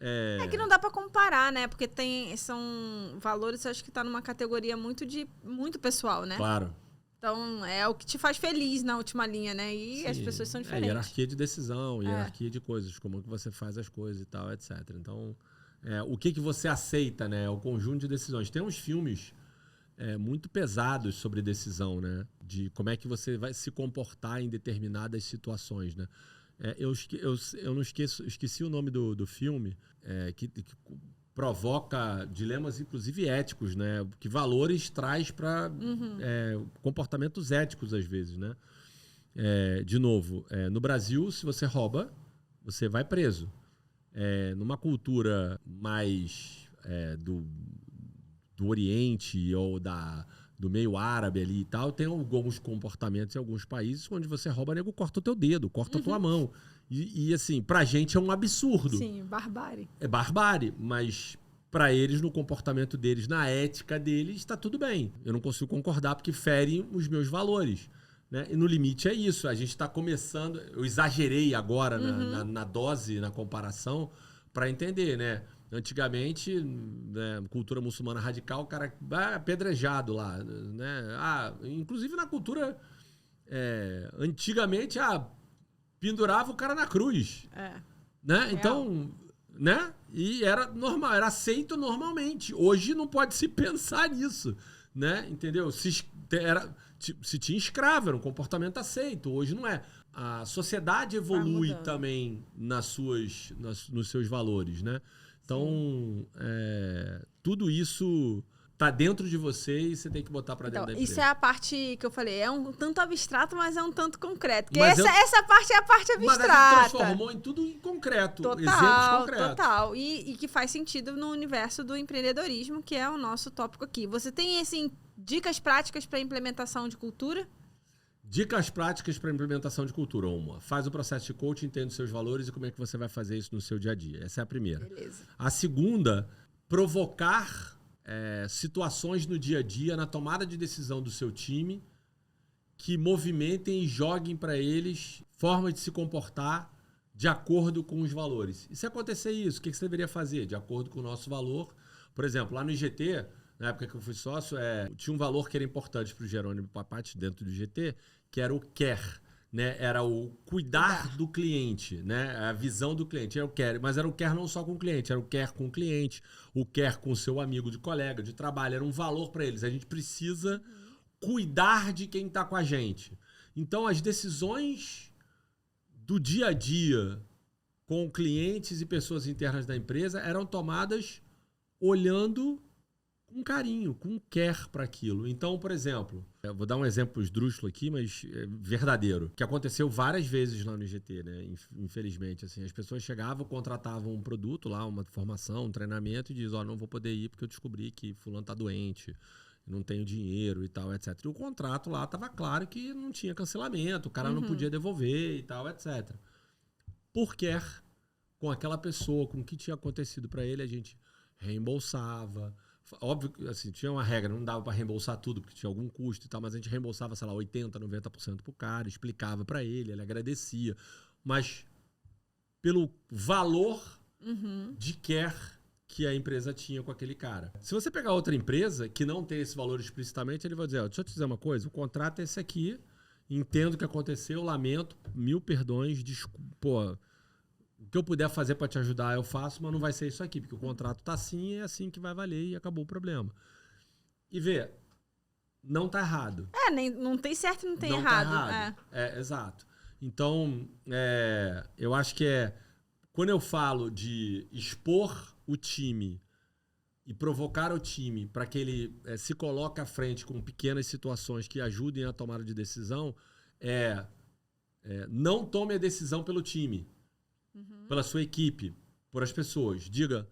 É que não dá pra comparar, né? Porque são valores, acho que tá numa categoria muito pessoal, né? Claro. Então, é o que te faz feliz na última linha, né? E as pessoas são diferentes. Hierarquia de decisão, hierarquia de coisas, como que você faz as coisas e tal, etc. Então, o que você aceita, né? O conjunto de decisões. Tem uns filmes muito pesados sobre decisão, né? De como é que você vai se comportar em determinadas situações, né? Eu não esqueci o nome do filme, que provoca dilemas, inclusive éticos, né? Que valores traz para comportamentos éticos, às vezes, né? De novo, no Brasil, se você rouba, você vai preso. Numa cultura mais do Oriente ou do meio árabe ali e tal, tem alguns comportamentos em alguns países onde você rouba, nego corta o teu dedo, corta a tua mão. E assim, pra gente é um absurdo. Sim, barbárie. É barbárie, mas pra eles, no comportamento deles, na ética deles, está tudo bem. Eu não consigo concordar porque ferem os meus valores. Né? E no limite é isso. A gente está começando... Eu exagerei agora na dose, na comparação, para entender, né? Antigamente, né, cultura muçulmana radical, o cara apedrejado lá, né? Inclusive na cultura antigamente, pendurava o cara na cruz, né? Então, né? E era normal, era aceito normalmente. Hoje não pode se pensar nisso, né? Entendeu? Se tinha escravo, era um comportamento aceito. Hoje não é. A sociedade evolui também nos seus valores, né? Então, tudo isso tá dentro de você e você tem que botar para dentro da empresa. Isso é a parte que eu falei, é um tanto abstrato, mas é um tanto concreto. Porque essa parte é a parte abstrata. Mas a gente transformou em tudo em concreto, exemplos concretos. Total, e que faz sentido no universo do empreendedorismo, que é o nosso tópico aqui. Você tem, assim, dicas práticas para implementação de cultura? Dicas práticas para implementação de cultura. Uma, faz o processo de coaching, entende os seus valores e como é que você vai fazer isso no seu dia a dia. Essa é a primeira. Beleza. A segunda, provocar situações no dia a dia, na tomada de decisão do seu time, que movimentem e joguem para eles formas de se comportar de acordo com os valores. E se acontecer isso, o que você deveria fazer? De acordo com o nosso valor. Por exemplo, lá no IGT, na época que eu fui sócio, tinha um valor que era importante para o Jerônimo Papatti dentro do IGT, que era o care, né? Era o cuidar do cliente, né? A visão do cliente. Era o care, mas era o care não só com o cliente, era o care com o cliente, o care com o seu amigo de colega, de trabalho. Era um valor para eles. A gente precisa cuidar de quem está com a gente. Então, as decisões do dia a dia com clientes e pessoas internas da empresa eram tomadas olhando com carinho, com care para aquilo. Então, por exemplo, eu vou dar um exemplo esdrúxulo aqui, mas verdadeiro, que aconteceu várias vezes lá no IGT, né? Infelizmente, assim, as pessoas chegavam, contratavam um produto lá, uma formação, um treinamento, e diziam, não vou poder ir porque eu descobri que fulano tá doente, não tenho dinheiro e tal, etc. E o contrato lá estava claro que não tinha cancelamento, o cara não podia devolver e tal, etc. Por care com aquela pessoa, com o que tinha acontecido para ele, a gente reembolsava. Óbvio que assim, tinha uma regra, não dava para reembolsar tudo, porque tinha algum custo e tal, mas a gente reembolsava, sei lá, 80%, 90% pro cara, explicava para ele agradecia. Mas pelo valor de care que a empresa tinha com aquele cara. Se você pegar outra empresa que não tem esse valor explicitamente, ele vai dizer, deixa eu te dizer uma coisa, o contrato é esse aqui, entendo o que aconteceu, lamento, 1000 perdões, pô, o que eu puder fazer para te ajudar eu faço, mas não vai ser isso aqui, porque o contrato tá assim, é assim que vai valer e acabou o problema. E vê, não tá errado. Não tem certo e não tem não errado. Tá errado. Exato. Então, eu acho que quando eu falo de expor o time e provocar o time para que ele se coloque à frente com pequenas situações que ajudem a tomada de decisão, não tome a decisão pelo time, pela sua equipe, por as pessoas. Diga,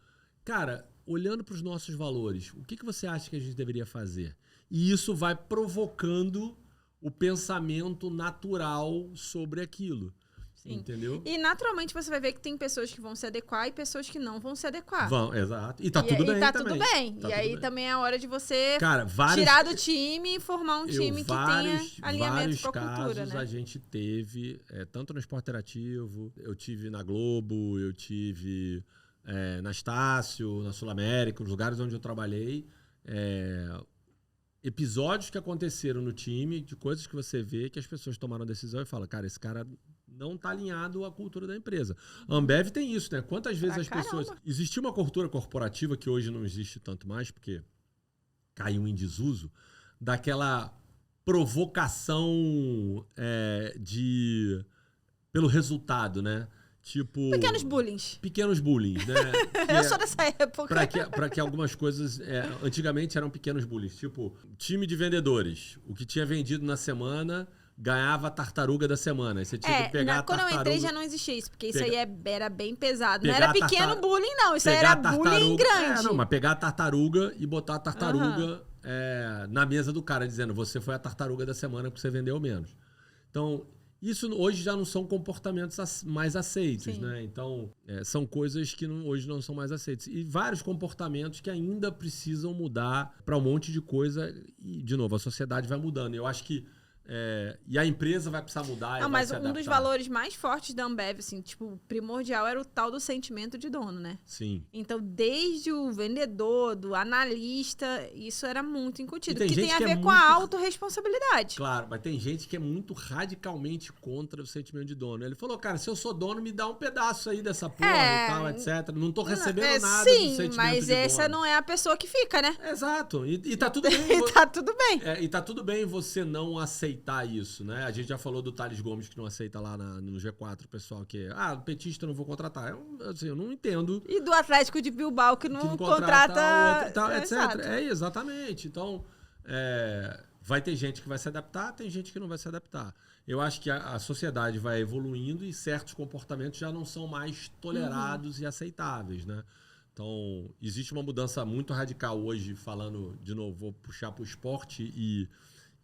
cara, olhando para os nossos valores, o que você acha que a gente deveria fazer? E isso vai provocando o pensamento natural sobre aquilo. Sim. Entendeu? E naturalmente você vai ver que tem pessoas que vão se adequar e pessoas que não vão se adequar. Vão, exato. E tá tudo bem. E tá também. tudo bem. Tá e tudo aí bem. também é a hora de você tirar do time e formar um time que tenha alinhamento com a cultura, né? A gente teve, tanto no Esporte Interativo, eu tive na Globo, eu tive na Estácio, na Sul América, nos lugares onde eu trabalhei, episódios que aconteceram no time, de coisas que você vê que as pessoas tomaram decisão e falam, cara, esse cara não está alinhado à cultura da empresa. A Ambev tem isso, né? Quantas vezes as pessoas... Existia uma cultura corporativa que hoje não existe tanto mais, porque caiu em desuso, daquela provocação pelo resultado, né? Tipo... Pequenos bullying, né? Eu sou dessa época. Para que algumas coisas... antigamente eram pequenos bullying. Tipo, time de vendedores. O que tinha vendido na semana ganhava a tartaruga da semana. Aí você tinha que pegar a tartaruga... Quando eu entrei já não existia isso, porque isso aí era bem pesado. Não era pequeno bullying, não. Isso aí era bullying grande. Não, mas pegar a tartaruga e botar a tartaruga na mesa do cara, dizendo, você foi a tartaruga da semana porque você vendeu menos. Então... Isso hoje já não são comportamentos mais aceitos, Sim. né? Então, são coisas que hoje não são mais aceitas. E vários comportamentos que ainda precisam mudar para um monte de coisa. E, de novo, a sociedade vai mudando. Eu acho que... e a empresa vai precisar mudar. Não, mas um dos valores mais fortes da Ambev, assim, tipo, primordial era o tal do sentimento de dono, né? Sim. Então, desde o vendedor, do analista, isso era muito incutido. Que tem a ver com a autorresponsabilidade. Claro, mas tem gente que é muito radicalmente contra o sentimento de dono. Ele falou, cara, se eu sou dono, me dá um pedaço aí dessa porra e tal, etc. Não tô recebendo nada do sentimento de dono. Sim, mas essa não é a pessoa que fica, né? Exato. E tá tudo bem. Tá tudo bem. E tá tudo bem você não aceitar isso, né? A gente já falou do Thales Gomes, que não aceita lá no G4, o pessoal que petista eu não vou contratar. Eu não entendo. E do Atlético de Bilbao, que não contrata outro, tal, etc. Exatamente. Então, vai ter gente que vai se adaptar, tem gente que não vai se adaptar. Eu acho que a sociedade vai evoluindo e certos comportamentos já não são mais tolerados e aceitáveis, né? Então, existe uma mudança muito radical hoje, falando, de novo, vou puxar para o esporte e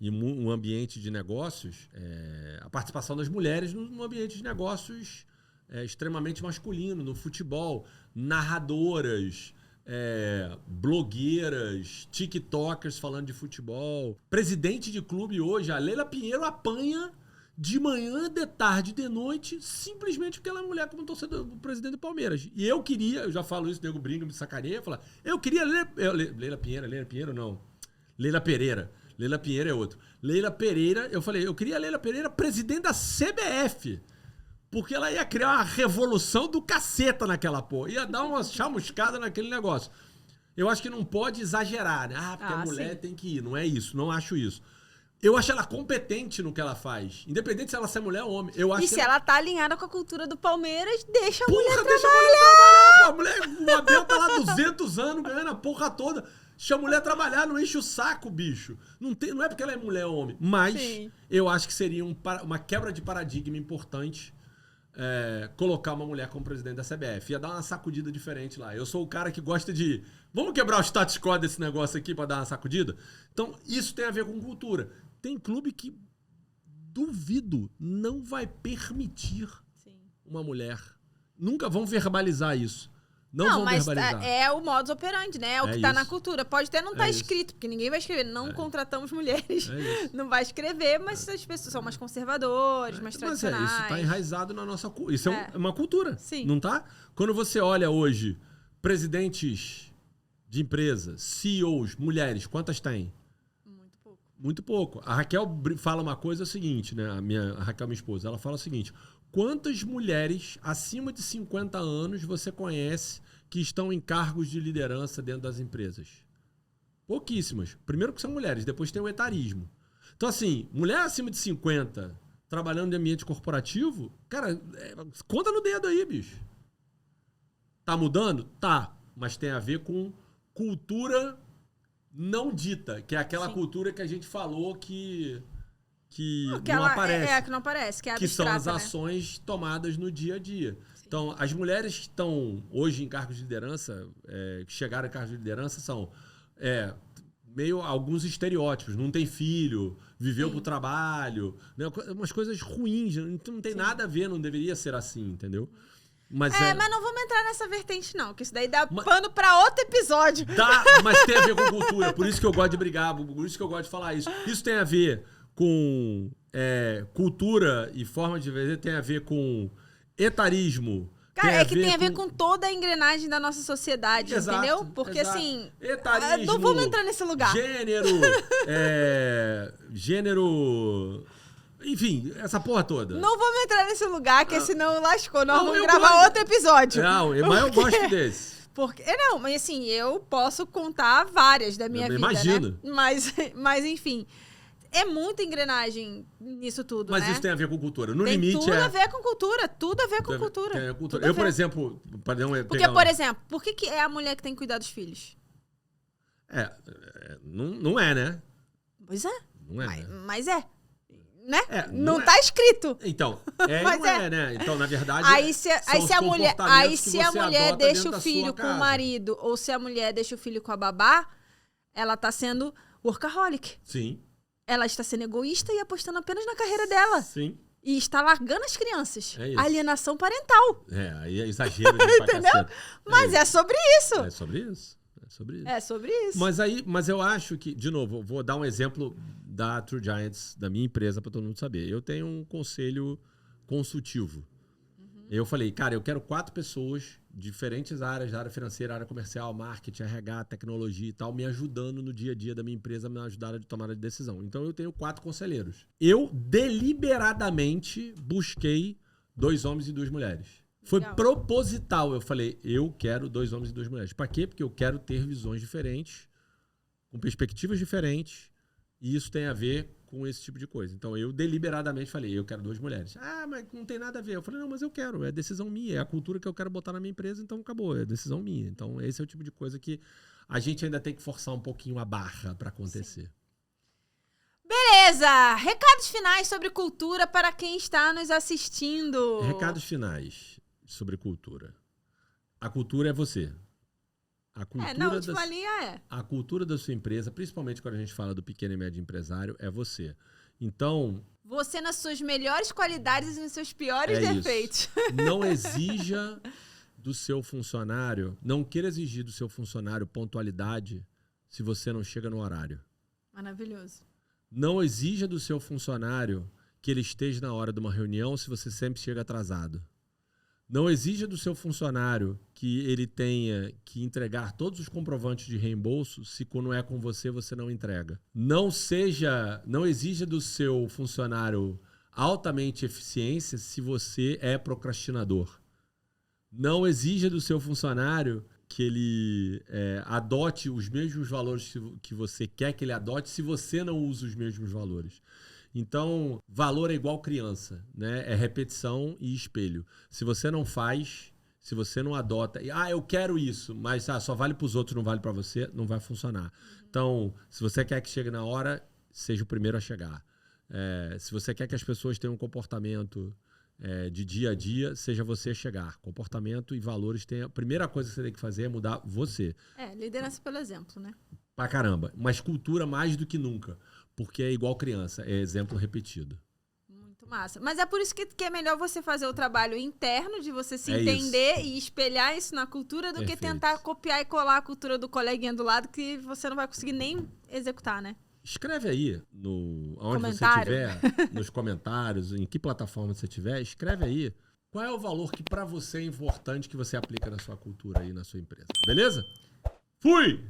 um ambiente de negócios, a participação das mulheres no ambiente de negócios extremamente masculino, no futebol, narradoras, blogueiras, tiktokers falando de futebol, presidente de clube hoje, a Leila Pinheiro apanha de manhã, de tarde, de noite, simplesmente porque ela é mulher como torcedor do presidente do Palmeiras. E eu já falo isso, nego brinca, me sacaneia, eu queria Leila Pinheiro não, Leila Pereira. Leila Pinheiro é outro. Leila Pereira, eu falei, eu queria a Leila Pereira presidente da CBF. Porque ela ia criar uma revolução do caceta naquela porra. Ia dar uma chamuscada naquele negócio. Eu acho que não pode exagerar, né? Porque a mulher tem que ir. Não é isso, não acho isso. Eu acho ela competente no que ela faz. Independente se ela é mulher ou homem. Se ela tá alinhada com a cultura do Palmeiras, deixa a mulher trabalhar. A mulher, o Abel tá lá 200 anos ganhando a porra toda. Deixa a mulher trabalhar, não enche o saco, bicho. Não é porque ela é mulher ou homem. Mas eu acho que seria uma quebra de paradigma importante colocar uma mulher como presidente da CBF. Ia dar uma sacudida diferente lá. Eu sou o cara que gosta de... Vamos quebrar o status quo desse negócio aqui pra dar uma sacudida? Então, isso tem a ver com cultura. Tem clube que, duvido, não vai permitir uma mulher. Nunca vão verbalizar isso. Não, mas é o modus operandi, né? É o que tá na cultura. Pode até não estar escrito, porque ninguém vai escrever. Não contratamos mulheres. Não vai escrever, mas as pessoas são mais conservadoras, mais tradicionais. Mas isso tá enraizado na nossa cultura. Isso é uma cultura, Sim. Não tá? Quando você olha hoje, presidentes de empresas, CEOs, mulheres, quantas tem? Muito pouco. Muito pouco. A Raquel fala uma coisa, é o seguinte, né? A Raquel, minha esposa, ela fala o seguinte... Quantas mulheres acima de 50 anos você conhece que estão em cargos de liderança dentro das empresas? Pouquíssimas. Primeiro que são mulheres, depois tem o etarismo. Então, assim, mulher acima de 50 trabalhando em ambiente corporativo, cara, conta no dedo aí, bicho. Tá mudando? Tá. Mas tem a ver com cultura não dita, que é aquela Sim. cultura que a gente falou que não ela aparece. É a que não aparece, que é a que são as abstrata, né? ações tomadas no dia a dia. Sim. Então, as mulheres que estão hoje em cargos de liderança, que chegaram em cargos de liderança, são meio alguns estereótipos. Não tem filho, viveu pro trabalho, né? Umas coisas ruins. Não tem nada a ver, não deveria ser assim, entendeu? Mas mas não vamos entrar nessa vertente, não, que isso daí dá pano pra outro episódio. mas tem a ver com cultura. Por isso que eu gosto de brigar, por isso que eu gosto de falar isso. Isso tem a ver com cultura e forma de viver, tem a ver com etarismo. Cara, tem a ver com toda a engrenagem da nossa sociedade, entendeu? Porque assim, etarismo, não vamos entrar nesse lugar. Gênero, enfim, essa porra toda. Não vamos entrar nesse lugar, que senão lascou. Nós vamos eu gravar gosto. outro episódio. Não, mas eu gosto desse. Mas assim, eu posso contar várias da minha vida, imagino. né? Mas enfim, é muita engrenagem nisso tudo, Mas né? isso tem a ver com cultura. No tem limite tudo a ver com cultura, tudo a ver com cultura. Tem a cultura. Tudo a Eu, por ver. exemplo... Porque, por exemplo, por que é a mulher que tem que cuidar dos filhos? Não é, né? Pois é. Não é, né? Mas é. Né? Não tá escrito. Então, Mas não é, né? Então, na verdade, Aí se a mulher deixa o dentro filho da com sua o casa. marido, ou se a mulher deixa o filho com a babá, ela tá sendo workaholic. Sim, Ela está sendo egoísta e apostando apenas na carreira dela. sim. E está largando as crianças. É isso. Alienação parental. Aí é exagero de pra Entendeu? caceta. Mas é sobre isso. É sobre isso. É sobre isso. É sobre isso. Mas eu acho que, de novo, eu vou dar um exemplo da True Giants, da minha empresa, para todo mundo saber. Eu tenho um conselho consultivo. Eu falei, cara, eu quero 4 pessoas, diferentes áreas, da área financeira, área comercial, marketing, RH, tecnologia e tal, me ajudando no dia a dia da minha empresa, me ajudar de tomada de decisão. Então eu tenho 4 conselheiros. Eu deliberadamente busquei 2 homens e 2 mulheres. Foi Legal. proposital. Eu falei, eu quero 2 homens e 2 mulheres. Para quê? Porque eu quero ter visões diferentes, com perspectivas diferentes, e isso tem a ver com esse tipo de coisa. Então, eu deliberadamente falei, eu quero 2 mulheres. Ah, mas não tem nada a ver. Eu falei, não, mas eu quero, é decisão minha, é a cultura que eu quero botar na minha empresa, então acabou, é decisão minha. Então, esse é o tipo de coisa que a gente ainda tem que forçar um pouquinho a barra para acontecer. Sim. Beleza! Recados finais sobre cultura para quem está nos assistindo. Recados finais sobre cultura. A cultura é você. A cultura na última linha A cultura da sua empresa, principalmente quando a gente fala do pequeno e médio empresário, é você. Então... Você nas suas melhores qualidades e nos seus piores defeitos. Não exija do seu funcionário, não queira exigir do seu funcionário pontualidade se você não chega no horário. Maravilhoso. Não exija do seu funcionário que ele esteja na hora de uma reunião se você sempre chega atrasado. Não exija do seu funcionário que ele tenha que entregar todos os comprovantes de reembolso se quando é com você, você não entrega. Não exija do seu funcionário altamente eficiência se você é procrastinador. Não exija do seu funcionário que ele adote os mesmos valores que você quer que ele adote se você não usa os mesmos valores. Então, valor é igual criança, né? É repetição e espelho. Se você não faz, se você não adota, eu quero isso, mas só vale para os outros, não vale para você, não vai funcionar. Então, se você quer que chegue na hora, seja o primeiro a chegar. Se você quer que as pessoas tenham um comportamento de dia a dia, seja você a chegar. Comportamento e valores, a primeira coisa que você tem que fazer é mudar você. Liderança pelo exemplo, né? Pra caramba. Mas cultura mais do que nunca. Porque é igual criança, é exemplo repetido. Muito massa. Mas é por isso que é melhor você fazer o trabalho interno, de você se entender e espelhar isso na cultura, do que tentar copiar e colar a cultura do coleguinha do lado, que você não vai conseguir nem executar, né? Escreve aí, onde você estiver, nos comentários, em que plataforma você estiver, escreve aí qual é o valor que pra você é importante que você aplica na sua cultura aí, na sua empresa. Beleza? Fui!